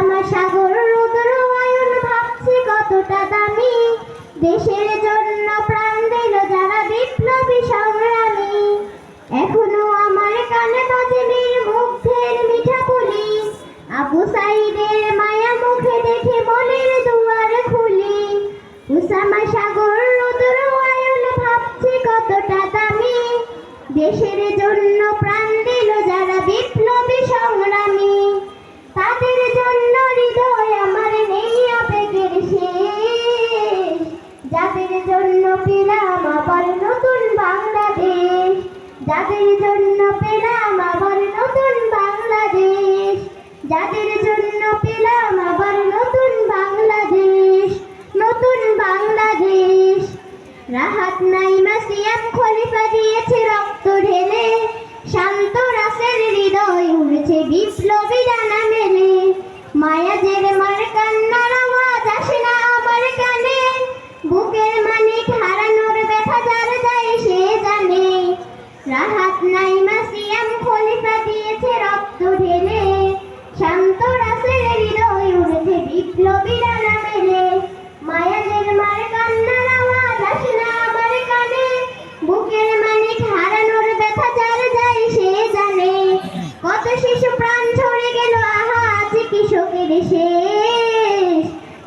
Osama সাগর রুদ্র ion ভাবছি কতটা দামি, দেশের জন্য প্রাণ দিল যারা বিপ্লবী সংগ্রামী। এখনো আমার কানে বাজে বীর মুগ্ধের মিঠা বুলি, আবু সাইদের মায়া মুখে দেখে মনের দুয়ার খুলি। উসামা সাগর রুদ্র আয়ন ভাবছি কতটা দামি, দেশের জন্য প্রাণ দিল যারা বিপ্লবী সংগ্রামী। তাদের জন্য হৃদয় আমার নেই আবেগের শেষ, যাদের জন্য পেলাম আবার নতুন বাংলাদেশ, যাদের জন্য পেলাম আবার নতুন বাংলাদেশ, যাদের জন্য পেলাম আবার নতুন বাংলাদেশ, নতুন বাংলাদেশ। রাহাত নাইমা সিয়াম খলিফা দিয়েছে রক্ত ঢেলে, শান্ত রাসের হৃদয় উড়েছে বিপ্লবী ডানা মেলে। মায়াজের মার কান্নার আওয়াজ আসে না আমার কানে, বুকের মানিক হারানোর ব্যথা যার যায় সে জানে। রাহাত নাইমা সিয়াম খলিফা দিয়েছে রক্ত ঢেলে, শান্ত রাসের হৃদয় উড়েছে বিপ্লবী ডানা মেলে। মায়াজের মার কান্নার আওয়াজ আসে না আমার কানে, বুকের মানিক হারানোর ব্যথা যার যায় সে জানে। কত শিশু প্রাণ ঝরে গেল আহা আছে কৃষকের শেষ,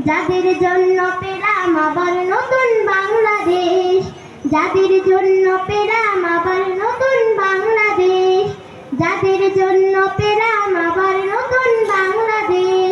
যাদের জন্য পেলাম আবার নতুন বাংলাদেশ, যাদের জন্য পেলাম আবার নতুন বাংলাদেশ, যাদের জন্য পেলাম আবার নতুন বাংলাদেশ।